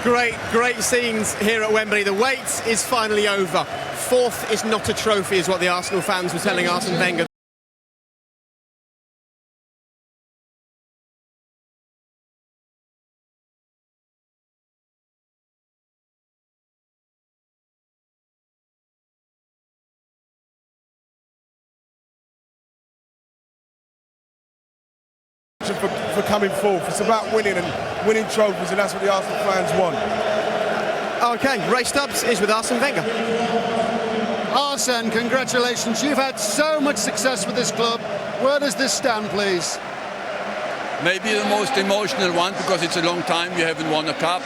Great scenes here at Wembley. The wait is finally over. Fourth is not a trophy, is what the Arsenal fans were telling Arsene Wenger. For coming fourth. It's about winning and winning trophies, and that's what the Arsenal fans want. Okay, Ray Stubbs is with Arsene Wenger. Arsene, congratulations. You've had so much success with this club. Where does this stand, please? Maybe the most emotional one, because it's a long time we haven't won a cup,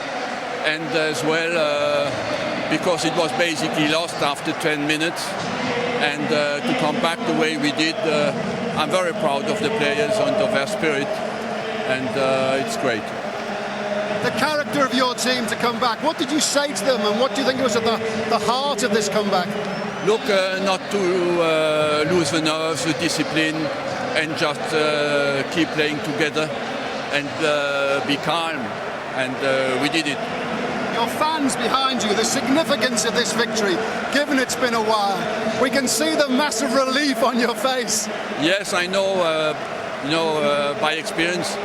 and as well because it was basically lost after 10 minutes, and to come back the way we did, I'm very proud of the players and of their spirit, and it's great. The character of your team to come back, what did you say to them, and what do you think was at the heart of this comeback? Look, not to lose the nerves, the discipline, and just keep playing together and be calm, and we did it. Your fans behind you, the significance of this victory, given it's been a while, we can see the massive relief on your face. Yes, I know, by experience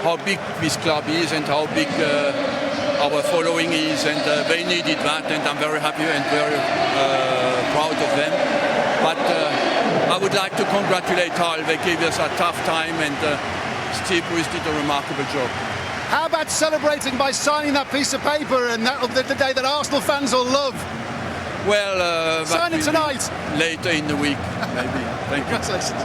how big this club is and how big our following is, and they needed that, and I'm very happy and very proud of them. But I would like to congratulate Carl. They gave us a tough time, and Steve Bruce did a remarkable job. How about celebrating by signing that piece of paper, and that'll be the day that Arsenal fans will love? Well, sign it tonight. Later in the week, maybe. Thank you. Congratulations.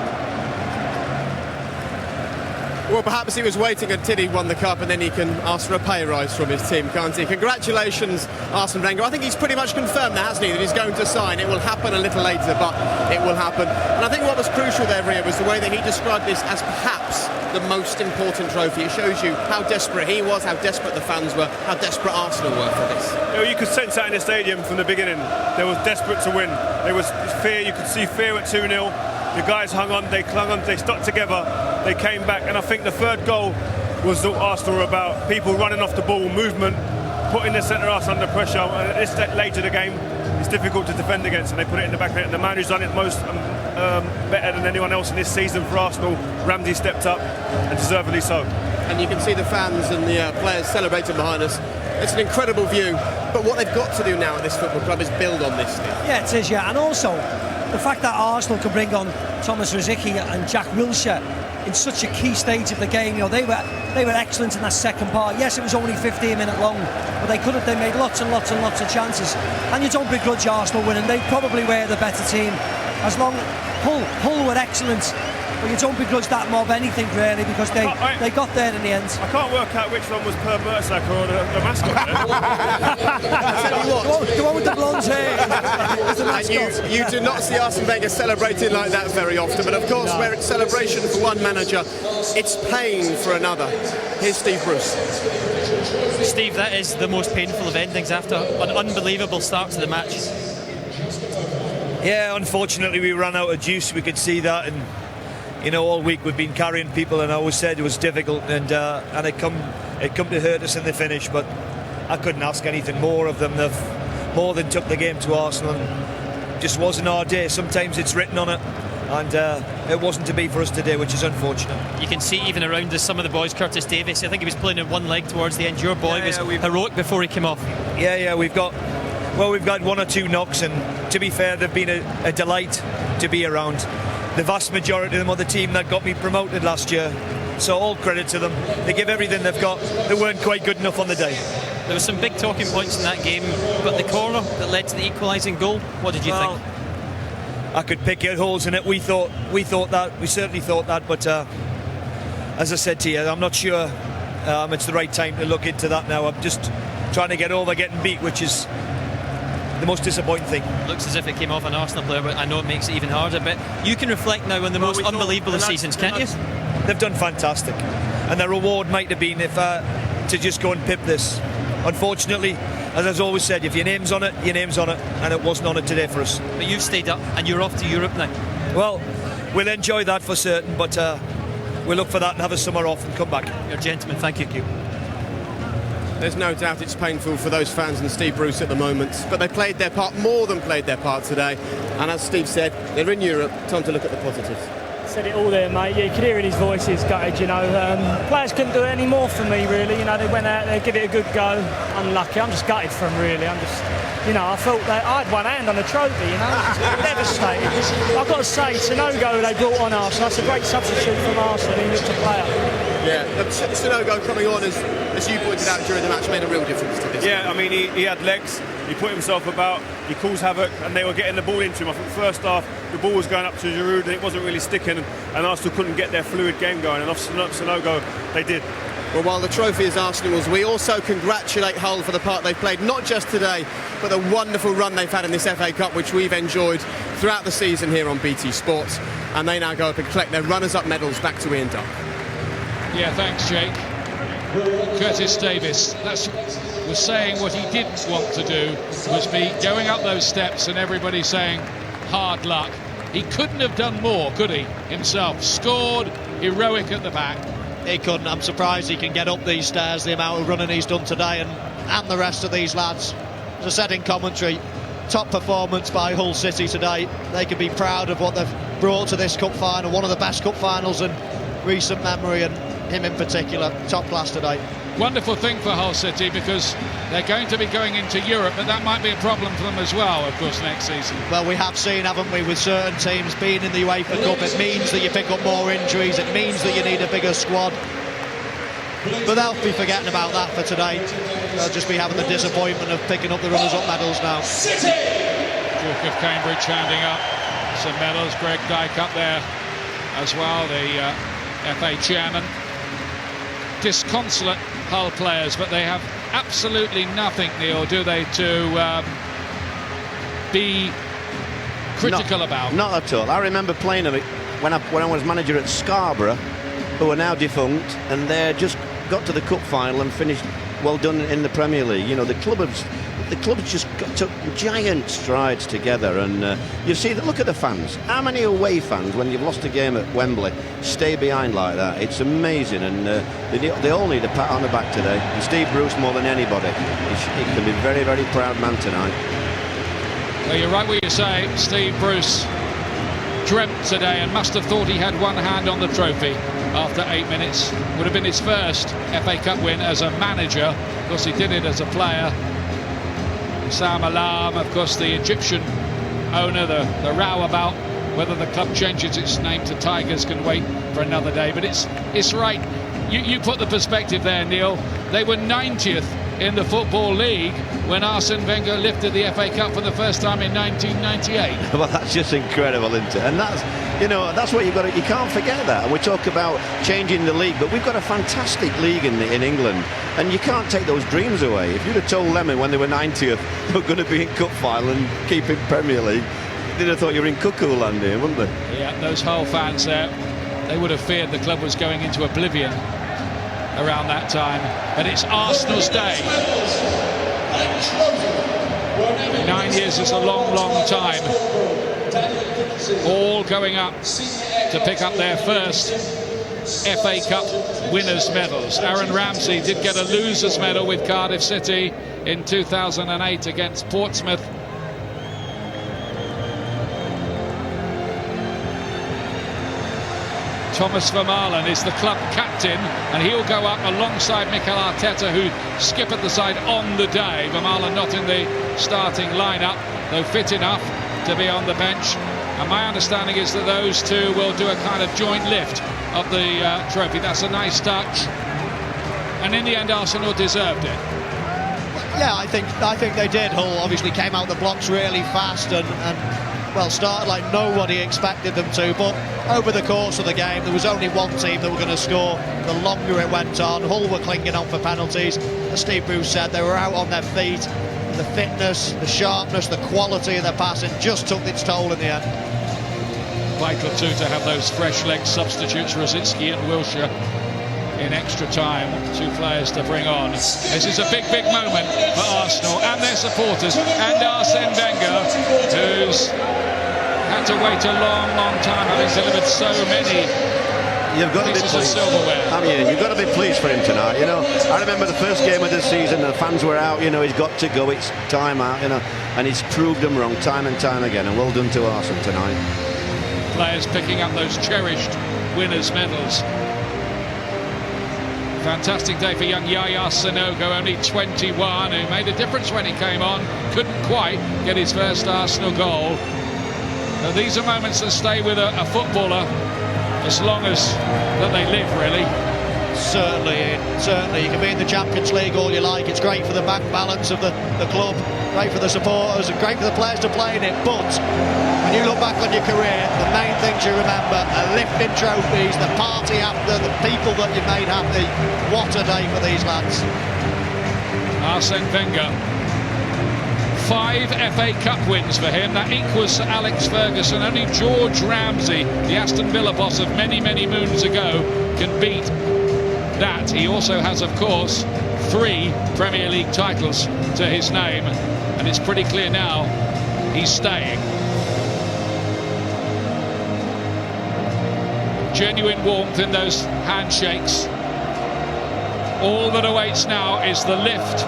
Well, perhaps he was waiting until he won the cup, and then he can ask for a pay rise from his team, can't he? Congratulations, Arsene Wenger. I think he's pretty much confirmed that, hasn't he, that he's going to sign. It will happen a little later, but it will happen. And I think what was crucial there, Ria, was the way that he described this as perhaps the most important trophy. It shows you how desperate he was, how desperate the fans were, how desperate Arsenal were for this. You could sense that in the stadium from the beginning. They were desperate to win. There was fear. You could see fear at 2-0. The guys hung on, they clung on, they stuck together, they came back, and I think the third goal was what Arsenal were about. People running off the ball, movement, putting the centre-half under pressure. And at this stage of the game, it's difficult to defend against, and they put it in the back of it. And the man who's done it most better than anyone else in this season for Arsenal, Ramsey, stepped up, and deservedly so. And you can see the fans and the players celebrating behind us. It's an incredible view, but what they've got to do now at this football club is build on this. Yeah, it is, yeah, and also the fact that Arsenal can bring on Thomas Rosicky and Jack Wilshere in such a key stage of the game. They were excellent in that second part. Yes, it was only 15 minutes long, but they made lots and lots of chances. And you don't begrudge Arsenal winning. They probably were the better team. As long Hull were excellent, but you don't begrudge that mob anything really, because they got there in the end. I can't work out which one was Per Mertesacker or the mascot. The one with the blonde hair. And you do not see Arsene Wenger celebrating like that very often, but of course where it's celebration for one manager, it's pain for another. Here's Steve Bruce. Steve, that is the most painful of endings after an unbelievable start to the match. Yeah, unfortunately we ran out of juice, we could see that, and all week we've been carrying people, and I always said it was difficult, and it come to hurt us in the finish, but I couldn't ask anything more of them. They've more than took the game to Arsenal, and just wasn't our day. Sometimes it's written on it, and it wasn't to be for us today, which is unfortunate. You can see even around us some of the boys, Curtis Davies, I think he was playing in one leg towards the end. Your boy was heroic before he came off. Yeah, we've got one or two knocks, and to be fair, they've been a delight to be around. The vast majority of them are the team that got me promoted last year, so all credit to them. They give everything they've got. They weren't quite good enough on the day. There were some big talking points in that game, but the corner that led to the equalising goal, what did you think? I could pick out holes in it. We certainly thought that, but as I said to you, I'm not sure it's the right time to look into that now. I'm just trying to get over getting beat, which is the most disappointing thing. Looks as if it came off an Arsenal player, but I know it makes it even harder. But you can reflect now on the most unbelievable of seasons, can't you? They've done fantastic, and their reward might have been if to just go and pip this. Unfortunately, as I've always said, if your name's on it, your name's on it, and it wasn't on it today for us. But you've stayed up, and you're off to Europe now. Well, we'll enjoy that for certain, but we'll look for that and have a summer off and come back. You're a gentleman, thank you. There's no doubt it's painful for those fans and Steve Bruce at the moment, but they played their part, more than played their part today. And as Steve said, they're in Europe. Time to look at the positives. Said it all there, mate. Yeah, you could hear in his voice he's gutted, you know. Players couldn't do it any more for me, really. You know, they went out there, give it a good go. Unlucky. I'm just gutted for them, really. I'm just, you know, I felt that I had one hand on the trophy, you know. Devastated. I've got to say, Sanogo they brought on Arsenal. That's a great substitute from Arsenal. He looked a player. Yeah, Sanogo coming on, as you pointed out during the match, made a real difference to this. Yeah, I mean, he had legs. He put himself about, he caused havoc, and they were getting the ball into him. I think first half, the ball was going up to Giroud, and it wasn't really sticking, and Arsenal couldn't get their fluid game going, and off Sanogo, they did. Well, while the trophy is Arsenal's, we also congratulate Hull for the part they've played, not just today, but the wonderful run they've had in this FA Cup, which we've enjoyed throughout the season here on BT Sports, and they now go up and collect their runners-up medals. Back to Ian Duck. Yeah, thanks, Jake. Curtis Davies was saying what he didn't want to do was be going up those steps and everybody saying hard luck. He couldn't have done more, could he, himself? Scored, heroic at the back. He couldn't. I'm surprised he can get up these stairs, the amount of running he's done today, and the rest of these lads. As I said in commentary, top performance by Hull City today. They can be proud of what they've brought to this cup final, one of the best cup finals in recent memory, and him in particular, top class today. Wonderful thing for Hull City, because they're going to be going into Europe, but that might be a problem for them as well, of course, next season. Well, we have seen, haven't we, with certain teams being in the UEFA Cup, it means that you pick up more injuries, it means that you need a bigger squad. But they'll be forgetting about that for today. They'll just be having the disappointment of picking up the runners-up medals now. Duke of Cambridge handing up some medals. Greg Dyke up there as well, the FA chairman. Disconsolate Hull players, but they have absolutely nothing, Neil, do they, to be critical about? Not at all. I remember playing them when I was manager at Scarborough, who are now defunct, and they just got to the cup final and finished well done in the Premier League. You know, the club just took giant strides together, and you see that. Look at the fans. How many away fans, when you've lost a game at Wembley, stay behind like that? It's amazing, and they all need a pat on the back today. And Steve Bruce more than anybody. He can be a very, very proud man tonight. Well, you're right what you say. Steve Bruce dreamt today and must have thought he had one hand on the trophy after 8 minutes. Would have been his first FA Cup win as a manager. Of course, he did it as a player. Sam Alam, of course, the Egyptian owner, the row about whether the club changes its name to Tigers can wait for another day. But it's right. You put the perspective there, Neil. They were 90th in the Football League when Arsene Wenger lifted the FA Cup for the first time in 1998. Well, that's just incredible, isn't it? And that's, you know, that's what you've got to, you can't forget that. And we talk about changing the league, but we've got a fantastic league in England, and you can't take those dreams away. If you'd have told them when they were 90th they were going to be in cup final and keep in Premier League, they'd have thought you were in cuckoo land here, wouldn't they? Yeah, those Hull fans there, they would have feared the club was going into oblivion around that time. But it's Arsenal's day. 9 years is a long, long time. All going up to pick up their first FA Cup winners' medals. Aaron Ramsey did get a losers' medal with Cardiff City in 2008 against Portsmouth. Thomas Vermaelen is the club captain, and he'll go up alongside Mikel Arteta, who skip at the side on the day. Vermaelen not in the starting lineup, though fit enough to be on the bench. And my understanding is that those two will do a kind of joint lift of the trophy. That's a nice touch. And in the end, Arsenal deserved it. Yeah, I think they did. Hull obviously came out the blocks really fast and well, started like nobody expected them to, but over the course of the game there was only one team that were going to score. The longer it went on, Hull were clinging on for penalties. As Steve Bruce said, they were out on their feet. The fitness, the sharpness, the quality of their passing just took its toll in the end. Vital too to have those fresh leg substitutes, Rosicki and Wilshere, in extra time. Two players to bring on. This is a big, big moment for Arsenal and their supporters, and Arsene Wenger, who's had to wait a long, long time, having delivered so many You've got to be pieces of pleased. silverware. I mean, you've got to be pleased for him tonight. You know, I remember the first game of the season, the fans were out. You know, he's got to go. It's time out. You know, and he's proved them wrong time and time again. And well done to Arsenal tonight. Players picking up those cherished winners' medals. Fantastic day for young Yaya Sanogo, only 21, who made a difference when he came on. Couldn't quite get his first Arsenal goal. Now, these are moments that stay with a footballer as long as that they live, really. Certainly. You can be in the Champions League all you like. It's great for the bank balance of the club, great for the supporters, and great for the players to play in it. But when you look back on your career, the main things you remember are lifting trophies, the party after, the people that you made happy. What a day for these lads. Arsene Wenger. 5 FA Cup wins for him. That equals Sir Alex Ferguson. Only George Ramsay, the Aston Villa boss of many, many moons ago, can beat that. He also has, of course, 3 Premier League titles to his name, and it's pretty clear now he's staying. Genuine warmth in those handshakes. All that awaits now is the lift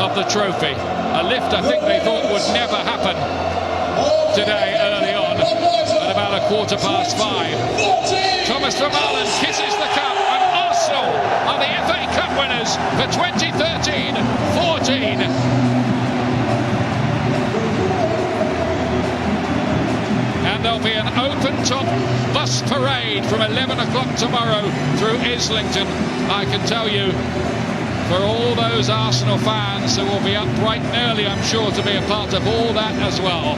of the trophy. A lift I think they thought would never happen today early on at about 5:15. Thomas Vermaelen kisses the cup, and Arsenal are the FA Cup winners for 2013-14. And there'll be an open-top bus parade from 11 o'clock tomorrow through Islington. I can tell you, for all those Arsenal fans who will be up bright and early, I'm sure, to be a part of all that as well.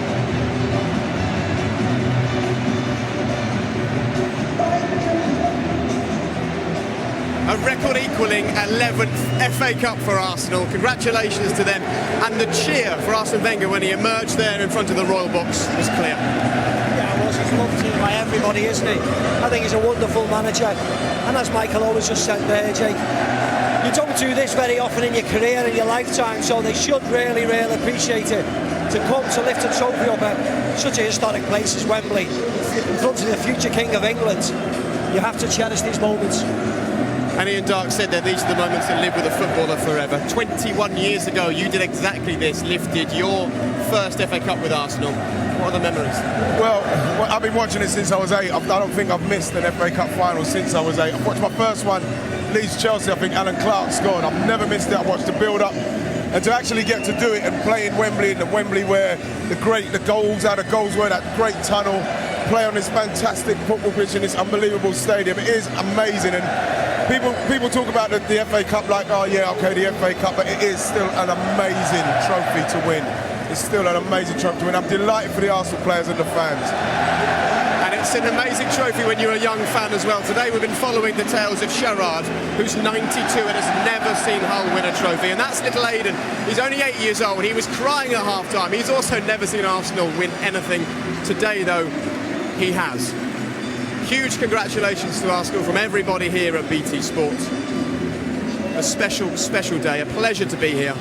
A record equalling 11th FA Cup for Arsenal. Congratulations to them. And the cheer for Arsene Wenger when he emerged there in front of the Royal Box was clear. Yeah, it was. He's loved here by everybody, isn't he? I think he's a wonderful manager. And as Michael always just said there, Jake, you don't do this very often in your career, in your lifetime, so they should really appreciate it. To come to lift a trophy up at such a historic place as Wembley, in front of the future King of England, you have to cherish these moments. And Ian Dark said that these are the moments that live with a footballer forever. 21 years ago, you did exactly this, lifted your first FA Cup with Arsenal. What are the memories? Well, I've been watching it since I was 8. I don't think I've missed an FA Cup final since I was 8. I've watched my first one, Leeds-Chelsea. I think Alan Clark scored. I've never missed it. I watched the build-up. And to actually get to do it and play in Wembley, in the Wembley where the goals were, that great tunnel, play on this fantastic football pitch in this unbelievable stadium. It is amazing. And people talk about the FA Cup like, oh yeah, okay, the FA Cup, but it is still an amazing trophy to win. It's still an amazing trophy to win. I'm delighted for the Arsenal players and the fans. And it's an amazing trophy when you're a young fan as well. Today we've been following the tales of Sherrard, who's 92 and has never seen Hull win a trophy. And that's little Aidan. He's only 8 years old. He was crying at half-time. He's also never seen Arsenal win anything. Today, though, he has. Huge congratulations to Arsenal from everybody here at BT Sport. A special, special day. A pleasure to be here.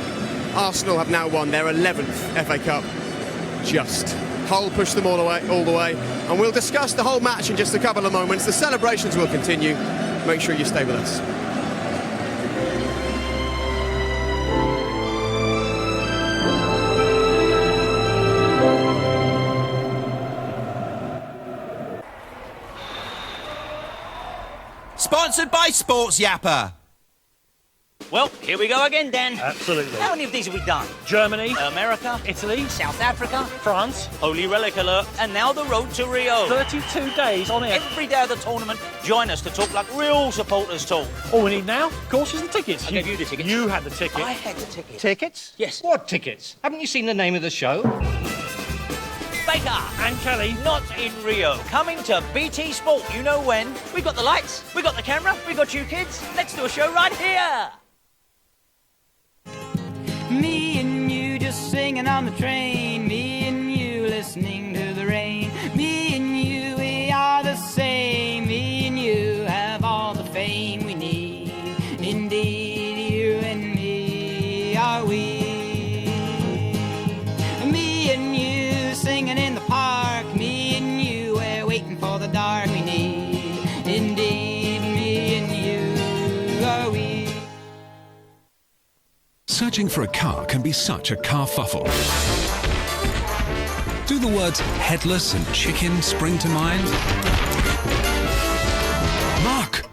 Arsenal have now won their 11th FA Cup. Just. Hull pushed them all the way. And we'll discuss the whole match in just a couple of moments. The celebrations will continue. Make sure you stay with us. Sponsored by Sports Yapper. Well, here we go again, Dan. Absolutely. How many of these have we done? Germany, America, Italy, South Africa, France, Holy Relic Alert, and now the road to Rio. 32 days on it. Every day of the tournament, join us to talk like real supporters talk. All we need now, of course, is the tickets. I gave you the tickets. You had the ticket. I had the tickets. Tickets? Yes. What tickets? Haven't you seen the name of the show? Baker and Kelly. Not in Rio. Coming to BT Sport. You know when. We've got the lights, we've got the camera, we've got you kids. Let's do a show right here. Me and you just singing on the train. Me and you listening to the rain. Me and you, we are the same. Me and you have all the fame we need. Indeed, you and me are we. Me and you singing in the park. Me and you, we're waiting for the dark we need. Indeed. Searching for a car can be such a carfuffle. Do the words headless and chicken spring to mind? Mark!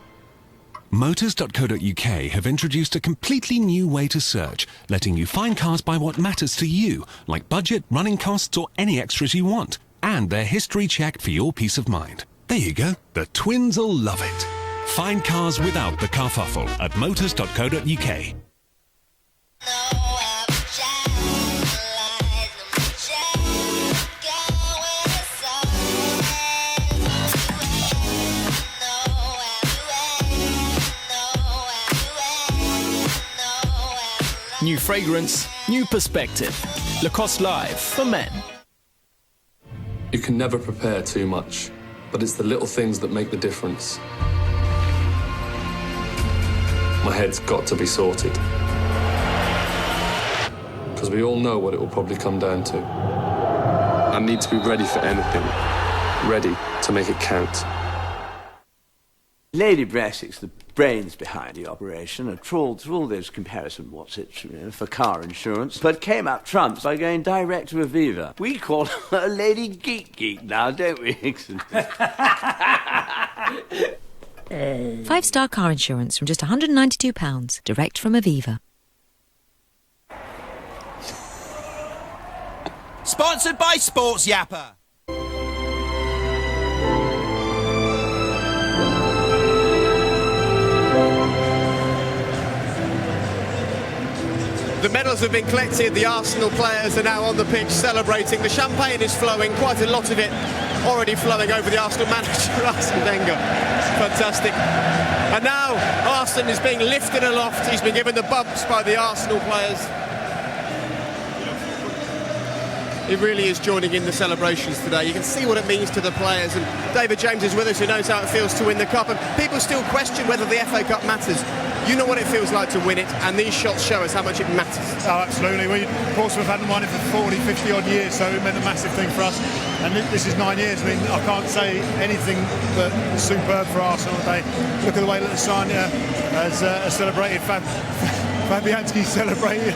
Motors.co.uk have introduced a completely new way to search, letting you find cars by what matters to you, like budget, running costs, or any extras you want. And they're history checked for your peace of mind. There you go. The twins will love it. Find cars without the carfuffle at motors.co.uk. New fragrance, new perspective. Lacoste Live for men. You can never prepare too much, but it's the little things that make the difference. My head's got to be sorted. Because we all know what it will probably come down to. I need to be ready for anything. Ready to make it count. Lady Brassick's the brains behind the operation, and trawled through all those comparison for car insurance, but came up trumps by going direct to Aviva. We call her a Lady Geek now, don't we, Hickson? 5-star car insurance from just £192, direct from Aviva. Sponsored by Sports Yapper. The medals have been collected, the Arsenal players are now on the pitch celebrating. The champagne is flowing, quite a lot of it already flowing over the Arsenal manager, Arsene Wenger. Fantastic. And now Arsene is being lifted aloft, he's been given the bumps by the Arsenal players. He really is joining in the celebrations today. You can see what it means to the players, and David James is with us, who knows how it feels to win the Cup, and people still question whether the FA Cup matters. You know what it feels like to win it, and these shots show us how much it matters. Oh, absolutely. We, of course, we've hadn't won it for 40, 50 odd years, so it meant a massive thing for us. And this is 9 years. I mean, I can't say anything but superb for Arsenal today. Look at the way that the Thania has celebrated. Fabianski celebrated.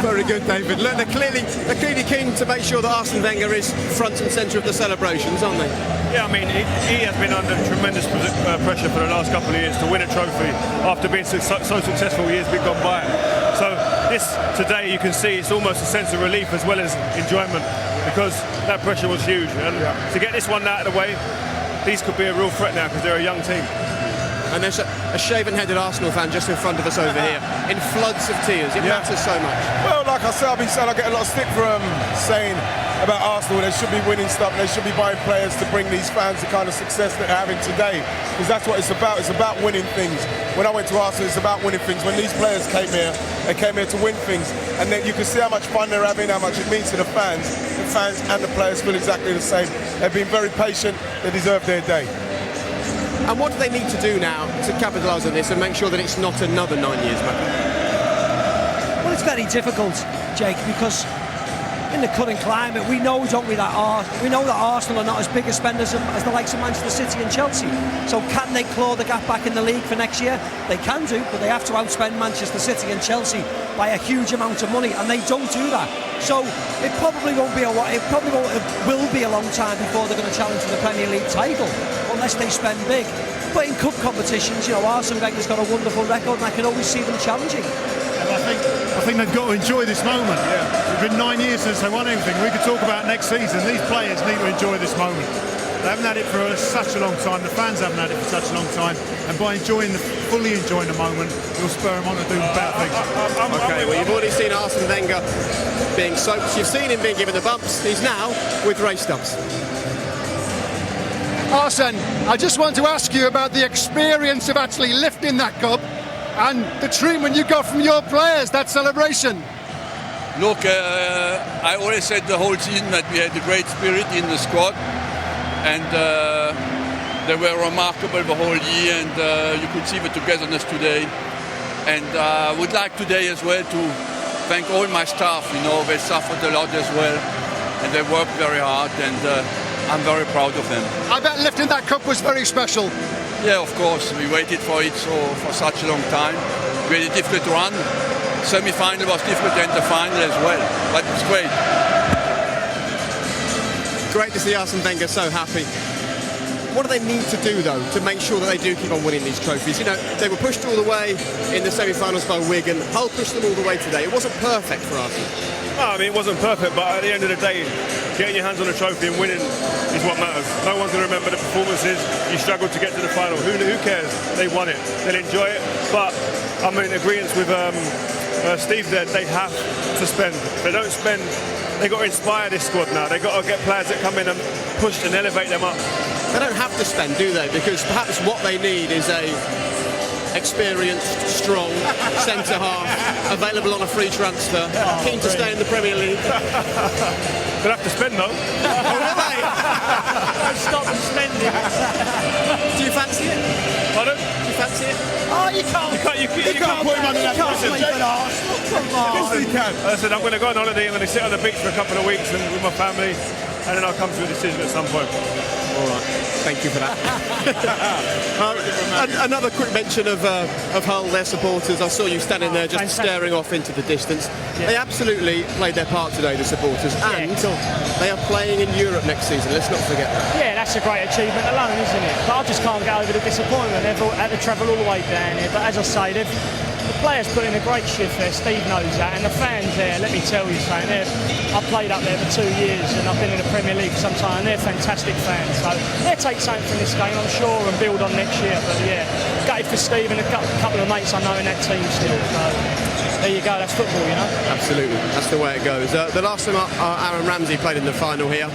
Very good, David. Look, they're clearly keen to make sure that Arsene Wenger is front and centre of the celebrations, aren't they? Yeah, I mean, he has been under tremendous pressure for the last couple of years to win a trophy after being so successful years been gone by. So this today, you can see it's almost a sense of relief as well as enjoyment, because that pressure was huge. And to get this one out of the way, these could be a real threat now because they're a young team. And there's a shaven-headed Arsenal fan just in front of us over here, in floods of tears. It matters so much. Well, like I said, I've been saying I get a lot of stick for saying about Arsenal they should be winning stuff, and they should be buying players to bring these fans the kind of success that they're having today. Because that's what it's about. It's about winning things. When I went to Arsenal, it's about winning things. When these players came here, they came here to win things. And then you can see how much fun they're having, how much it means to the fans. The fans and the players feel exactly the same. They've been very patient. They deserve their day. And what do they need to do now to capitalise on this and make sure that it's not another 9 years back? Well, it's very difficult, Jake, because in the current climate, we know, don't we, that Arsenal are not as big a spenders as the likes of Manchester City and Chelsea. So can they claw the gap back in the league for next year? They can do, but they have to outspend Manchester City and Chelsea by a huge amount of money, and they don't do that. So it probably won't be it will be a long time before they're going to challenge for the Premier League title, unless they spend big. But in cup competitions, Arsene Wenger's got a wonderful record, and I can always see them challenging. I think they've got to enjoy this moment. It's been 9 years since they won anything. We could talk about next season. These players need to enjoy this moment. They haven't had it for such a long time. The fans haven't had it for such a long time. And by fully enjoying the moment, it'll spur them on to do better things. Okay, well, you've already seen Arsene Wenger being soaked. You've seen him being given the bumps. He's now with race stumps. Arsene, I just want to ask you about the experience of actually lifting that cup and the treatment you got from your players, that celebration. Look, I always said the whole season that we had a great spirit in the squad, and they were remarkable the whole year, and you could see the togetherness today. And I would like today as well to thank all my staff. They suffered a lot as well, and they worked very hard, and I'm very proud of them. I bet lifting that cup was very special. Yeah, of course. We waited for it for such a long time. Really difficult to run. Semi-final was difficult and the final as well. But it's great. Great to see Arsene Wenger so happy. What do they need to do, though, to make sure that they do keep on winning these trophies? You know, they were pushed all the way in the semi-finals by Wigan. Hull pushed them all the way today. It wasn't perfect for Arsenal. No, I mean, it wasn't perfect, but at the end of the day, getting your hands on a trophy and winning is what matters. No one's going to remember the performances. You struggled to get to the final. Who cares? They won it. They'll enjoy it. But I'm in agreement with Steve there. They have to spend. If they don't spend, they've got to inspire this squad now. They've got to get players that come in and push and elevate them up. They don't have to spend, do they? Because perhaps what they need is a experienced, strong centre-half available on a free transfer, keen to stay in the Premier League. They'll have to spend, though. Don't stop them spending. Do you fancy it? Pardon? Do you fancy it? Oh, you can't put him under that pressure. play for Arsenal. Come on. Yes, he can. I said I'm going to go on holiday. I'm going to sit on the beach for a couple of weeks and with my family, and then I'll come to a decision at some point. All right. Thank you for that. Another quick mention of Hull, their supporters. I saw you standing there just staring off into the distance. Yeah. They absolutely played their part today, the supporters, and they are playing in Europe next season. Let's not forget that. Yeah, that's a great achievement alone, isn't it? But I just can't get over the disappointment. They've had to travel all the way down here. But as I say, the players put in a great shift there. Steve knows that, and the fans there. Let me tell you something. I've played up there for 2 years, and I've been in the Premier League for some time. And they're fantastic fans. So they'll take something from this game, I'm sure, and build on next year. But yeah, gutted for Steve and a couple of mates I know in that team still. So there you go. That's football, you know. Absolutely, that's the way it goes. The last time Aaron Ramsey played in the final here,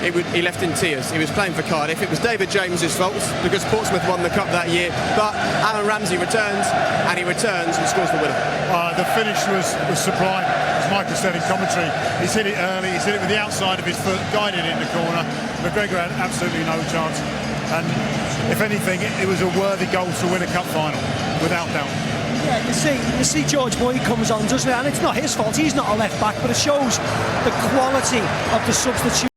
he left in tears. He was playing for Cardiff. It was David James's fault because Portsmouth won the cup that year. But Aaron Ramsey returns, and he returns and scores the winner. The finish was sublime, as Michael said in commentary. He's hit it early. He's hit it with the outside of his foot, guided it in the corner. McGregor had absolutely no chance. And if anything, it was a worthy goal to win a cup final, without doubt. Yeah, you see George Boyd comes on, doesn't it? And it's not his fault. He's not a left back, but it shows the quality of the substitute.